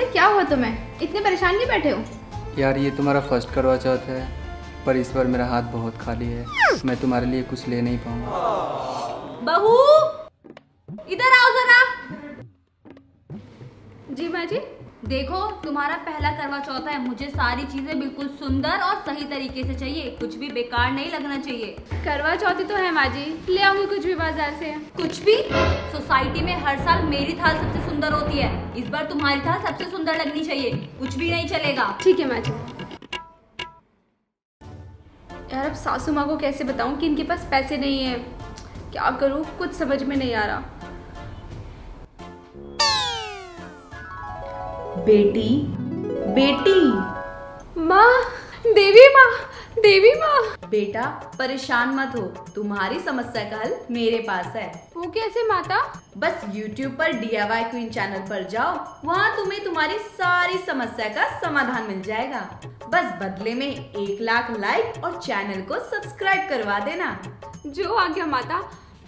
अरे क्या हुआ तुम्हें, इतने परेशान क्यों बैठे हो? यार ये तुम्हारा फर्स्ट करवा चौथ है, पर इस बार मेरा हाथ बहुत खाली है, मैं तुम्हारे लिए कुछ ले नहीं पाऊंगा। बहू इधर आओ जरा। जी माँ जी। देखो तुम्हारा पहला करवा चौथ है, मुझे सारी चीजें बिल्कुल सुंदर और सही तरीके से चाहिए, कुछ भी बेकार नहीं लगना चाहिए। करवा चौथी तो है माँ जी, ले आऊंगी कुछ भी बाजार से। कुछ भी? सोसाइटी में हर साल मेरी थाल सबसे सुंदर होती है, इस बार तुम्हारी थाल सबसे सुंदर लगनी चाहिए, कुछ भी नहीं चलेगा। ठीक है माँ जी। यार अब सासू माँ को कैसे बताऊं कि इनके पास पैसे नहीं है, क्या करूं, कुछ समझ में नहीं आ रहा। बेटी बेटी माँ, देवी माँ, देवी माँ। बेटा परेशान मत हो, तुम्हारी समस्या का हल मेरे पास है। वो कैसे माता? बस YouTube पर DIY क्वीन चैनल पर जाओ, वहाँ तुम्हें तुम्हारी सारी समस्या का समाधान मिल जाएगा। बस बदले में 1 लाख लाइक और चैनल को सब्सक्राइब करवा देना। जो आ गया माता,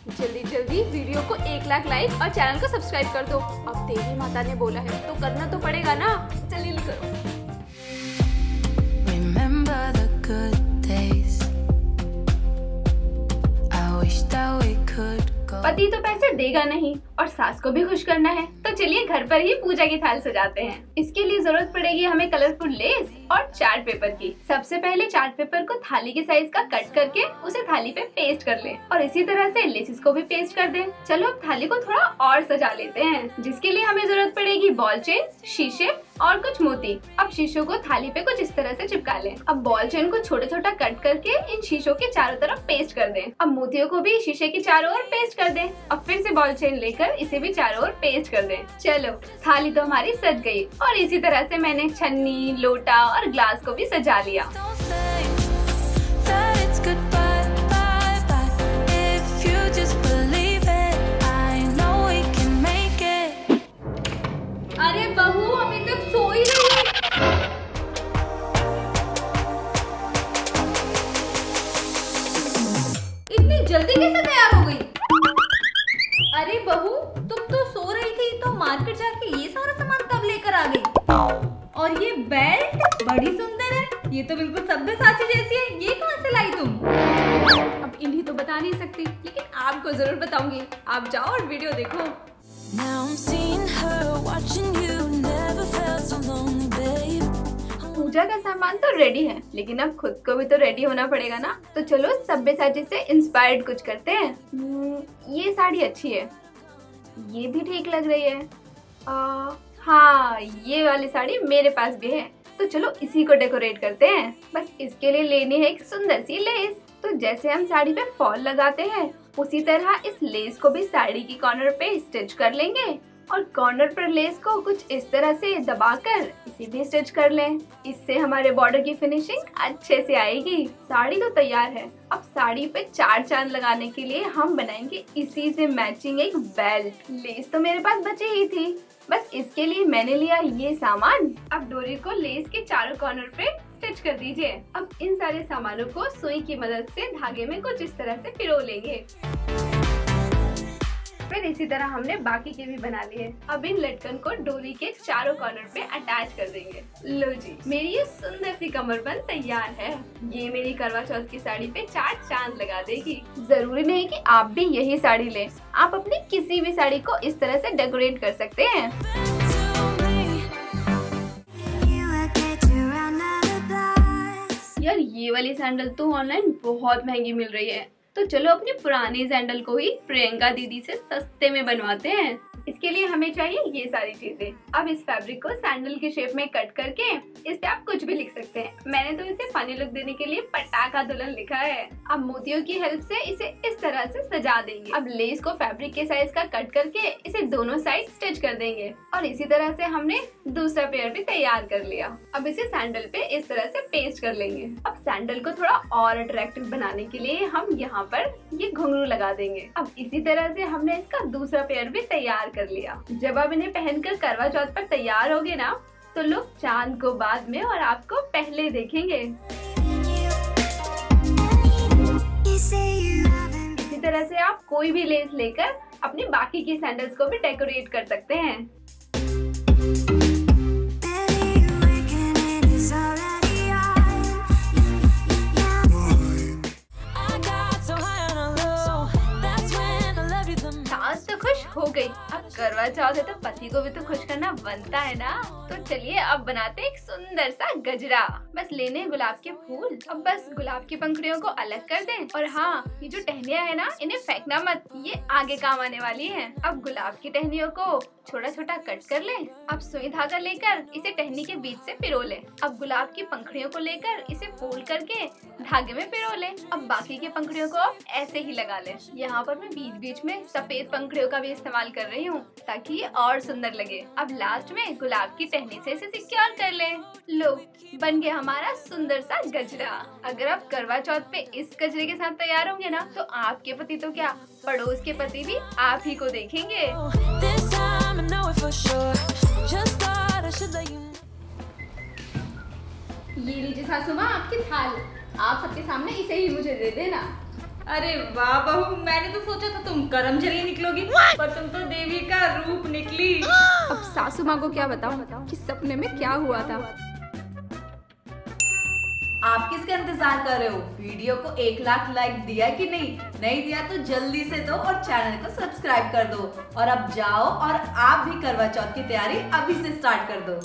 जल्दी जल्दी वीडियो को 1 लाख लाइक और चैनल को सब्सक्राइब कर दो। अब देवी माता ने बोला है तो करना तो पड़ेगा ना, जल्दी करो। पति तो पैसे देगा नहीं और सास को भी खुश करना है, तो चलिए घर पर ही पूजा की थाल सजाते हैं। इसके लिए जरूरत पड़ेगी हमें कलरफुल लेस और चार्ट पेपर की। सबसे पहले चार्ट पेपर को थाली के साइज का कट करके उसे थाली पे पेस्ट कर लें और इसी तरह से लेसेस को भी पेस्ट कर दें। चलो अब थाली को थोड़ा और सजा लेते हैं, जिसके लिए हमें जरूरत पड़ेगी बॉल चेन, शीशे और कुछ मोती। अब शीशों को थाली पे कुछ इस तरह से चिपका लें। अब बॉल चेन को छोटा छोटा कट करके इन शीशों के चारों तरफ पेस्ट कर दें। अब मोतियों को भी शीशे के चारों ओर पेस्ट कर दें। अब फिर से बॉल चेन लेकर इसे भी चारों ओर पेस्ट कर दें। चलो थाली तो हमारी सज गई और इसी तरह से मैंने छन्नी, लोटा और ग्लास को भी सजा लिया। अरे बहू अभी तक सो ही रही है। इतनी जल्दी कैसे तैयार हो गई? अरे बहू तुम तो सो रही थी, तो मार्केट जाके ये सारा सामान कब लेकर आ गई? और ये बेल्ट बड़ी सुंदर है, ये तो बिल्कुल सब्यसाची जैसी है, ये कहाँ से लाई तुम? अब इन्हीं तो बता नहीं सकती, लेकिन आपको जरूर बताऊंगी। आप जाओ और वीडियो देखो। पूजा का सामान तो रेडी है, लेकिन अब खुद को भी तो रेडी होना पड़ेगा ना, तो चलो सब्यसाची से इंस्पायर्ड कुछ करते हैं। ये साड़ी अच्छी है, ये भी ठीक लग रही है। हाँ ये वाली साड़ी मेरे पास भी है, तो चलो इसी को डेकोरेट करते हैं। बस इसके लिए लेनी है एक सुंदर सी लेस। तो जैसे हम साड़ी पे फॉल लगाते हैं, उसी तरह इस लेस को भी साड़ी की कॉर्नर पे स्टिच कर लेंगे और कॉर्नर पर लेस को कुछ इस तरह से दबाकर इसे भी स्टिच कर लें। इससे हमारे बॉर्डर की फिनिशिंग अच्छे से आएगी। साड़ी तो तैयार है, अब साड़ी पे 4 चांद लगाने के लिए हम बनाएंगे इसी से मैचिंग एक बेल्ट। लेस तो मेरे पास बची ही थी, बस इसके लिए मैंने लिया ये सामान। अब डोरी को लेस के चारों कॉर्नर पे स्टिच कर दीजिए। अब इन सारे सामानों को सुई की मदद से धागे में कुछ इस तरह से पिरो लेंगे। फिर इसी तरह हमने बाकी के भी बना लिए। अब इन लटकन को डोरी के चारों कॉर्नर पे अटैच कर देंगे। लो जी, मेरी ये सुंदर सी कमरबंद तैयार है। ये मेरी करवा चौथ की साड़ी पे 4 चांद लगा देगी। जरूरी नहीं कि आप भी यही साड़ी लें, आप अपनी किसी भी साड़ी को इस तरह से डेकोरेट कर सकते हैं। यार ये वाली सैंडल तो ऑनलाइन बहुत महंगी मिल रही है, तो चलो अपनी पुरानी सैंडल को ही प्रियंका दीदी से सस्ते में बनवाते हैं। इसके लिए हमें चाहिए ये सारी चीजें। अब इस फैब्रिक को सैंडल के शेप में कट करके इस पे आप कुछ भी लिख सकते हैं। मैंने तो इसे फनी लुक देने के लिए पटाखा दुल्हन लिखा है। अब मोतियों की हेल्प से इसे इस तरह से सजा देंगे। अब लेस को फैब्रिक के साइज का कट करके इसे दोनों साइड स्टिच कर देंगे और इसी तरह से हमने दूसरा पेयर भी तैयार कर लिया। अब इसे सैंडल पे इस तरह से पेस्ट कर लेंगे। अब सैंडल को थोड़ा और अट्रैक्टिव बनाने के लिए हम यहाँ पर ये घुंघरू लगा देंगे। अब इसी तरह से हमने इसका दूसरा पेयर भी तैयार कर लिया। जब आप इन्हें पहनकर करवा चौथ पर तैयार होगे ना, तो लोग चांद को बाद में और आपको पहले देखेंगे। इसी तरह से आप कोई भी लेस लेकर अपनी बाकी की सैंडल्स को भी डेकोरेट कर सकते हैं। पति को भी तो खुश करना बनता है ना। तो चलिए अब बनाते हैं एक सुंदर सा गजरा। बस लेने हैं गुलाब के फूल। अब बस गुलाब की पंखुड़ियों को अलग कर दें। और हाँ, ये जो टहनियाँ है ना, इन्हें फेंकना मत, ये आगे काम आने वाली हैं। अब गुलाब की टहनियों को छोटा छोटा कट कर लें। अब सुई धागा लेकर इसे टहनी के बीच से पिरो लें। अब गुलाब की पंखुड़ियों को लेकर इसे फोल्ड करके धागे में पिरो लें। अब बाकी की पंखुड़ियों को अब ऐसे ही लगा लें। यहाँ पर मैं बीच बीच में सफेद पंखुड़ियों का भी इस्तेमाल कर रही हूँ ताकि ये और सुंदर लगे। अब लास्ट में गुलाब की टहनी से इसे सिक्योर कर लें। लो, बन गया हमारा सुंदर सा गजरा। अगर आप करवा चौथ पे इस गजरे के साथ तैयार होंगे ना, तो आपके पति तो क्या, पड़ोस के पति भी आप ही को देखेंगे। ये लीजिए सासू माँ आपकी थाल। आप सबके सामने इसे ही मुझे दे देना। अरे वाह बहू, मैंने तो सोचा था तुम करमचली निकलोगी, पर तुम तो देवी का रूप निकली। अब सासू माँ को क्या बताऊं कि सपने में क्या हुआ था। आप किसका इंतजार कर रहे हो? वीडियो को 1 लाख लाइक दिया कि नहीं? नहीं दिया तो जल्दी से दो और चैनल को सब्सक्राइब कर दो। और अब जाओ और आप भी करवा चौथ की तैयारी अभी से स्टार्ट कर दो।